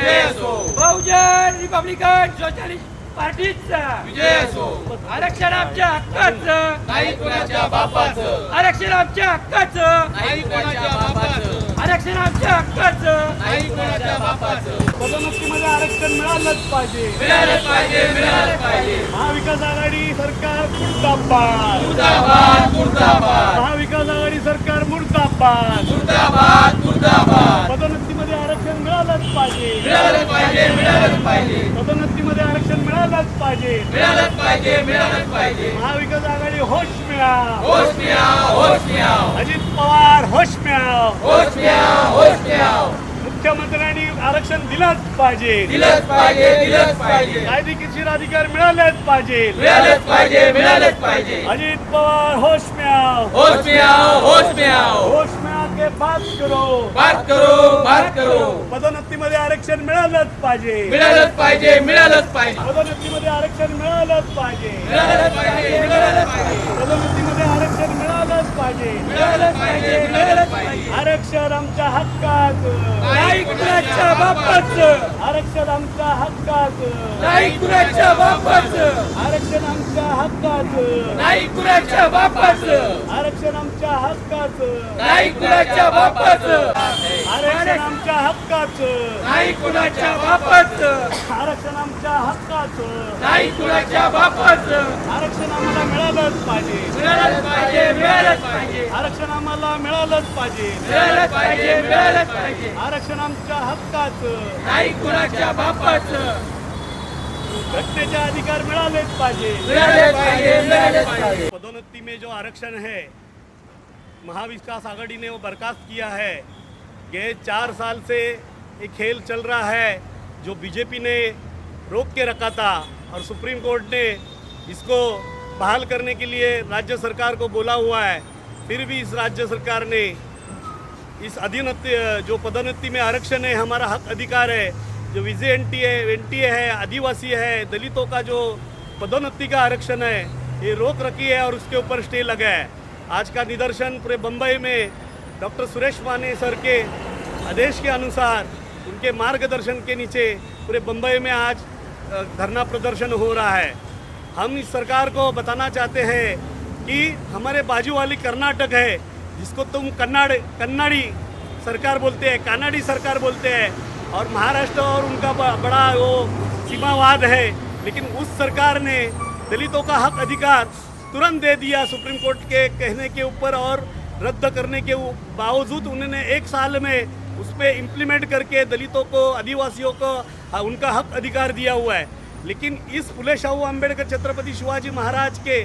विजय असो. बहुजन Republican socialist पार्टीचा विजय असो. आरक्षण आमच्या हक्काचं, नाही कोणाच्या बापाचं. आरक्षण आमच्या हक्काचं, नाही कोणाच्या बापाचं. आरक्षण आमच्या हक्काचं. नाही कोणाच्या बापाचं. पदोन्नतीमध्ये आरक्षण मिळालंच पाहिजे. मिळालंच पाहिजे. मिळालंच पाहिजे. महाविकास आघाडी सरकार मुर्दाबाद. मुर्दाबाद. मुर्दाबाद. महाविकास आघाडी सरकार मुर्दाबाद. मुर्दाबाद. मुर्दाबाद. पदोन्नतीमध्ये आरक्षण मिळालंच पाहिजे. मिळालंच पाहिजे. मिळालंच पाहिजे. पदोन्नतीमध्ये आरक्षण मिळालंच पाहिजे. मिळालंच पाहिजे. मिळालंच पाहिजे. महाविकास आघाडी होश मिळाव. होश मिळाव. होश मिळाव. अजित पवार होश मिळाव. होश मिळाव. होश मिळाव. मुख्यमंत्र्यांनी आरक्षण दिलंच पाहिजे. दिलंच पाहिजे. दिलंच पाहिजे. कायदेशीर अधिकार मिळालेच पाहिजे. मिळालंच पाहिजे. मिळालंच पाहिजे. अजित पवार होश मिळाव. होश मिळाव. होश मिळाव. होश मिळाव के बात करो. बात करो. बात करो. पदोन्नतीमध्ये आरक्षण मिळालंच पाहिजे. मिळालंच पाहिजे. मिळालंच पाहिजे. पदोन्नतीमध्ये आरक्षण मिळालंच पाहिजे. मिळालंच पाहिजे. मिळालंच पाहिजे. पदोन्नतीमध्ये आरक्षण मिळालंच पाहिजे. मिळालंच पाहिजे. मिळालंच पाहिजे. आरक्षण आमच्या हक्काचं. नाही कुणाच्या बापाचं, आरक्षण आमच्या हक्काचं. नाही कुणाच्या बापाचं, आरक्षण आमच्या हक्काचं. नाही कुणाच्या बापाचं, आरक्षण आमच्या हक्काचं. नाही कुणाच्या बापाचं, आरक्षण आमच्या हक्काचं. नाही कुणाच्या बापाचं, आरक्षण आमच्या हक्काचं. नाही कुणाच्या बापाचं. आरक्षण आम्हाला मिळालंच पाहिजे. मिळालंच पाहिजे. मिळालंच पाहिजे. आरक्षण आम्हाला मिळालंच पाहिजे. मिळालंच पाहिजे. मिळालंच पाहिजे. आरक्षण आमच्या हक्काचं. नाही कुणाच्या बापाचं. घटनेचे अधिकार मिळालेच पाहिजे. मिळालंच पाहिजे. मिळालंच पाहिजे. पदोन्नति में जो आरक्षण है महाविकास आघाड़ी ने वो बर्खास्त किया है। ये 4 साल से एक खेल चल रहा है जो बीजेपी ने रोक के रखा था और सुप्रीम कोर्ट ने इसको बहाल करने के लिए राज्य सरकार को बोला हुआ है। फिर भी इस राज्य सरकार ने इस अधीनत्व जो पदोन्नति में आरक्षण है हमारा हक अधिकार है, जो एनटीए है, आदिवासी है, दलितों का जो पदोन्नति का आरक्षण है ये रोक रखी है और उसके ऊपर स्टे लगा है। आज का निदर्शन पूरे बम्बई में डॉक्टर सुरेश माने सर के आदेश के अनुसार उनके मार्गदर्शन के नीचे पूरे बम्बई में आज धरना प्रदर्शन हो रहा है। हम इस सरकार को बताना चाहते हैं कि हमारे बाजू वाली कर्नाटक है जिसको तुम कन्नाडी सरकार बोलते हैं, कानाडी सरकार बोलते हैं, और महाराष्ट्र और उनका बड़ा वो सीमावाद है, लेकिन उस सरकार ने दलितों का हक अधिकार तुरंत दे दिया सुप्रीम कोर्ट के कहने के ऊपर और रद्द करने के बावजूद उन्होंने 1 साल में उस पर इम्प्लीमेंट करके दलितों को, आदिवासियों को उनका हक अधिकार दिया हुआ है। लेकिन इस फुले शाहू अम्बेडकर छत्रपति शिवाजी महाराज के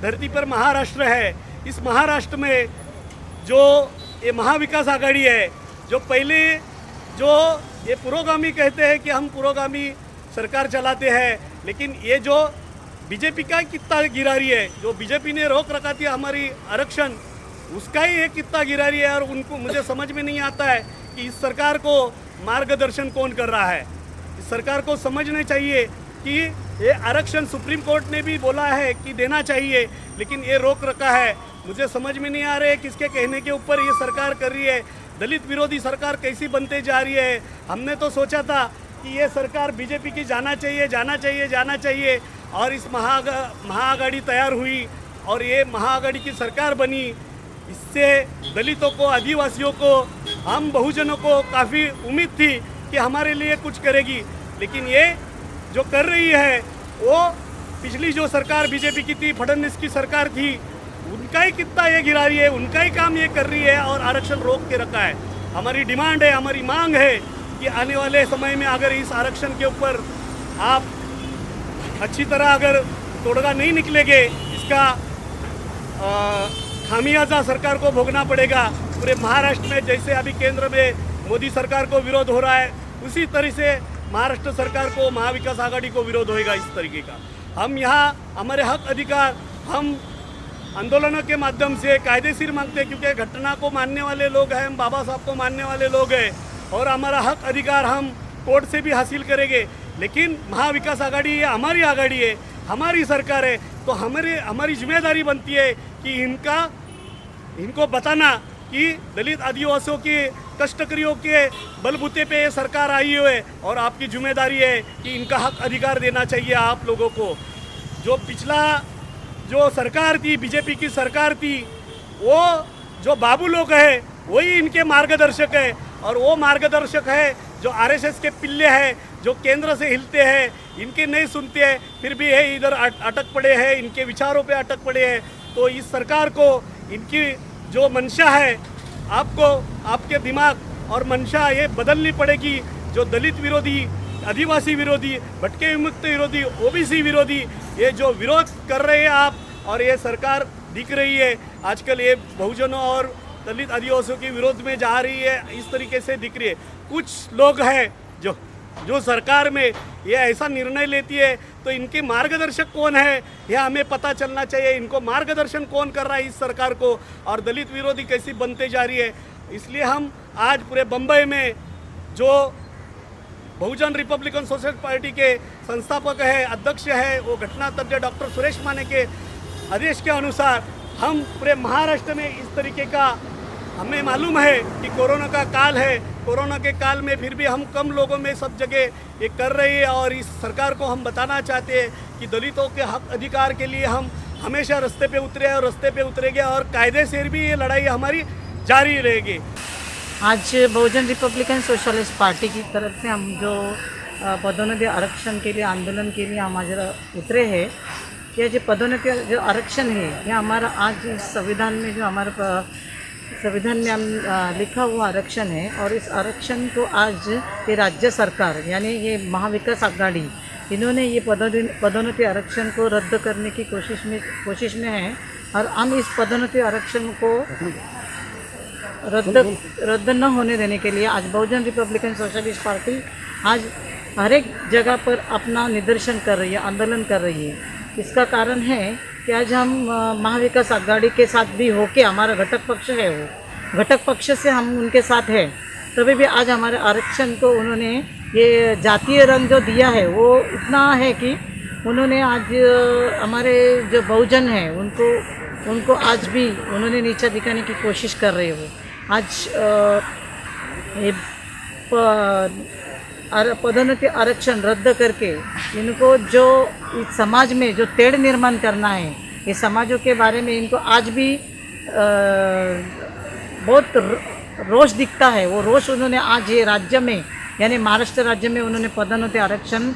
धरती पर महाराष्ट्र है। इस महाराष्ट्र में जो ये महाविकास आघाड़ी है, जो पहले जो ये पुरोगामी कहते हैं कि हम पुरोगामी सरकार चलाते हैं, लेकिन ये जो बीजेपी का कितना गिरा रही है, जो बीजेपी ने रोक रखा थी हमारी आरक्षण, उसका ही ये कितना गिरा रही है। और उनको मुझे समझ में नहीं आता है कि इस सरकार को मार्गदर्शन कौन कर रहा है। इस सरकार को समझना चाहिए कि ये आरक्षण सुप्रीम कोर्ट ने भी बोला है कि देना चाहिए, लेकिन ये रोक रखा है। मुझे समझ में नहीं आ रहा है किसके कहने के ऊपर ये सरकार कर रही है। दलित विरोधी सरकार कैसी बनते जा रही है। हमने तो सोचा था कि ये सरकार बीजेपी की जाना चाहिए और इस महाआघाड़ी तैयार हुई और ये महाआघाड़ी की सरकार बनी। इससे दलितों को, आदिवासियों को, हम बहुजनों को काफ़ी उम्मीद थी कि हमारे लिए कुछ करेगी, लेकिन ये जो कर रही है वो पिछली जो सरकार बीजेपी की थी, फडणवीस की सरकार थी, उनका ही कितना ये गिरा रही है, उनका ही काम ये कर रही है और आरक्षण रोक के रखा है। हमारी डिमांड है, हमारी मांग है कि आने वाले समय में अगर इस आरक्षण के ऊपर आप अच्छी तरह अगर तोड़गा नहीं निकलेंगे, इसका खामियाजा सरकार को भोगना पड़ेगा। पूरे महाराष्ट्र में जैसे अभी केंद्र में मोदी सरकार को विरोध हो रहा है, उसी तरह से महाराष्ट्र सरकार को, महाविकास आघाड़ी को विरोध होएगा इस तरीके का। हम यहाँ हमारे हक अधिकार हम आंदोलनों के माध्यम से कायदेशीर मांगते हैं, क्योंकि घटना को मानने वाले लोग हैं, हम बाबा साहब को मानने वाले लोग हैं और हमारा हक अधिकार हम कोर्ट से भी हासिल करेंगे। लेकिन महाविकास आघाड़ी ये हमारी आघाड़ी है, हमारी सरकार है, तो हमारी जिम्मेदारी बनती है कि इनको बताना कि दलित आदिवासियों के कष्टकरियों के बलबूते पे ये सरकार आई हुई है और आपकी जिम्मेदारी है कि इनका हक अधिकार देना चाहिए आप लोगों को। जो पिछला जो सरकार थी, बीजेपी की सरकार थी, वो जो बाबू लोग है वही इनके मार्गदर्शक है, और वो मार्गदर्शक है जो आरएसएस के पिल्ले हैं, जो केंद्र से हिलते हैं, इनके नहीं सुनते हैं, फिर भी ये इधर अटक पड़े हैं, इनके विचारों पे अटक पड़े हैं। तो इस सरकार को इनकी जो मंशा है, आपको आपके दिमाग और मंशा ये बदलनी पड़ेगी। जो दलित विरोधी, आदिवासी विरोधी, भटके विमुक्त विरोधी, ओबीसी विरोधी, ये जो विरोध कर रहे हैं आप, और ये सरकार दिख रही है आजकल ये बहुजनों और दलित आदिवासियों के विरोध में जा रही है, इस तरीके से दिख रही है। कुछ लोग हैं जो सरकार में ये ऐसा निर्णय लेती है, तो इनके मार्गदर्शक कौन है यह हमें पता चलना चाहिए। इनको मार्गदर्शन कौन कर रहा है इस सरकार को, और दलित विरोधी कैसी बनते जा रही है। इसलिए हम आज पूरे बम्बई में जो बहुजन रिपब्लिकन सोशलिस्ट पार्टी के संस्थापक है, अध्यक्ष है, वो घटना तज्ञ डॉक्टर सुरेश माने के आदेश के अनुसार हम पूरे महाराष्ट्र में इस तरीके का, हमें मालूम है कि कोरोना का काल है, कोरोना के काल में फिर भी हम कम लोगों में सब जगह ये कर रही है, और इस सरकार को हम बताना चाहते हैं कि दलितों के हक अधिकार के लिए हम हमेशा रास्ते पे उतरे और रास्ते पे उतरेंगे, और कायदे से भी ये लड़ाई हमारी जारी रहेगी। आज बहुजन रिपब्लिकन सोशलिस्ट पार्टी की तरफ से हम जो पदोन्नति आरक्षण के लिए आंदोलन के लिए हम आज उतरे हैं। यह जो पदोन्नति जो आरक्षण है, यह हमारा आज इस संविधान में जो हमारा संविधान में हम लिखा हुआ आरक्षण है, और इस आरक्षण को आज ये राज्य सरकार यानी ये महाविकास आघाड़ी, इन्होंने ये पदोन्नति आरक्षण को रद्द करने की कोशिश में है, और हम इस पदोन्नति आरक्षण को रद्द न होने देने के लिए आज बहुजन रिपब्लिकन सोशलिस्ट पार्टी आज हर एक जगह पर अपना निदर्शन कर रही है, आंदोलन कर रही है। इसका कारण है कि आज हम महाविकास आघाड़ी के साथ भी होके, हमारा घटक पक्ष है, वो घटक पक्ष से हम उनके साथ है, तभी भी आज हमारे आरक्षण को उन्होंने ये जातीय रंग जो दिया है वो इतना है कि उन्होंने आज हमारे जो बहुजन हैं उनको आज भी उन्होंने नीचा दिखाने की कोशिश कर रहे हो। आज ये पदोन्नति आरक्षण रद्द करके इनको जो इस समाज में जो तेढ़ निर्माण करना है, ये समाजों के बारे में इनको आज भी बहुत रोष दिखता है। वो रोष उन्होंने आज ये राज्य में यानी महाराष्ट्र राज्य में उन्होंने पदोन्नति आरक्षण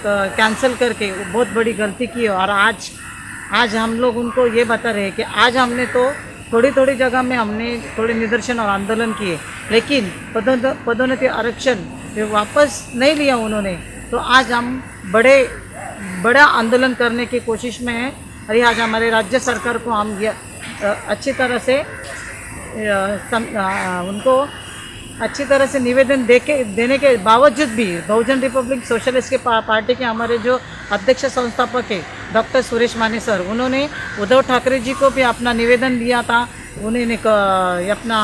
कैंसिल करके बहुत बड़ी गलती की है। और आज हम लोग उनको ये बता रहे हैं कि आज हमने तो थोड़ी थोड़ी जगह में हमने थोड़े निदर्शन और आंदोलन किए, लेकिन पदोन्नति आरक्षण वापस नहीं लिया उन्होंने। तो आज हम बड़ा आंदोलन करने की कोशिश में हैं, और आज हमारे राज्य सरकार को हम ये अच्छी तरह से उनको अच्छी तरह से निवेदन देने के बावजूद भी बहुजन रिपब्लिक सोशलिस्ट के पार्टी के हमारे जो अध्यक्ष संस्थापक है डॉक्टर सुरेश माने सर, उन्होंने उद्धव ठाकरे जी को भी अपना निवेदन दिया था। उन्होंने अपना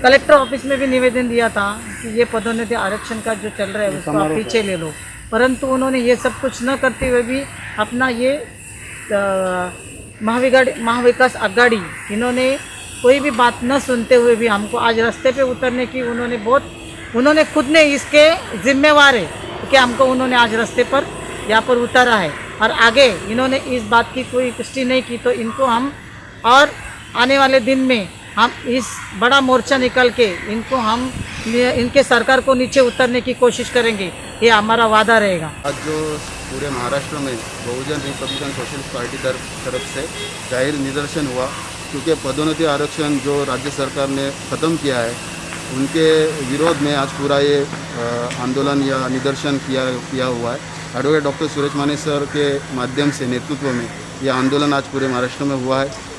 कलेक्टर ऑफिस में भी निवेदन दिया था कि ये पदोन्नति आरक्षण का जो चल रहा है उसको आप पीछे ले लो, परंतु उन्होंने ये सब कुछ न करते हुए भी अपना ये महाविकास आघाड़ी इन्होंने कोई भी बात न सुनते हुए भी हमको आज रास्ते पे उतरने की उन्होंने खुद ने इसके जिम्मेवार है कि हमको उन्होंने आज रास्ते पर यहाँ पर उतारा है। और आगे इन्होंने इस बात की कोई पुष्टि नहीं की, तो इनको हम और आने वाले दिन में हम इस बड़ा मोर्चा निकल के इनके सरकार को नीचे उतरने की कोशिश करेंगे, ये हमारा वादा रहेगा। आज जो पूरे महाराष्ट्र में बहुजन रिपब्लिकन सोशलिस्ट पार्टी तरफ से जाहिर निदर्शन हुआ, क्योंकि पदोन्नति आरक्षण जो राज्य सरकार ने ख़त्म किया है उनके विरोध में आज पूरा ये आंदोलन या निदर्शन किया हुआ है। एडवोकेट डॉक्टर सुरेश माने सर के माध्यम से नेतृत्व में यह आंदोलन आज पूरे महाराष्ट्र में हुआ है।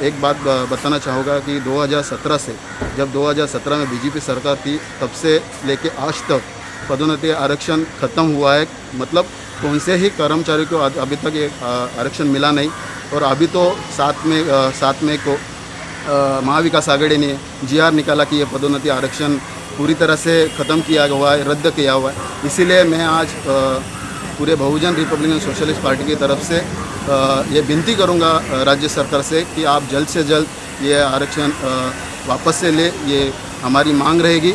एक बात बताना चाहूँगा कि 2017 से, जब 2017 में बीजेपी सरकार थी, तब से लेके आज तक पदोन्नति आरक्षण ख़त्म हुआ है। मतलब कौन से ही कर्मचारी को अभी तक ये आरक्षण मिला नहीं, और अभी तो 7 मई को महाविकास आघाड़ी ने GR निकाला कि ये पदोन्नति आरक्षण पूरी तरह से ख़त्म किया हुआ है, रद्द किया हुआ है। इसीलिए मैं आज पूरे बहुजन रिपब्लिकन सोशलिस्ट पार्टी की तरफ से ये विनती करूंगा राज्य सरकार से कि आप जल्द से जल्द ये आरक्षण वापस से ले, ये हमारी मांग रहेगी।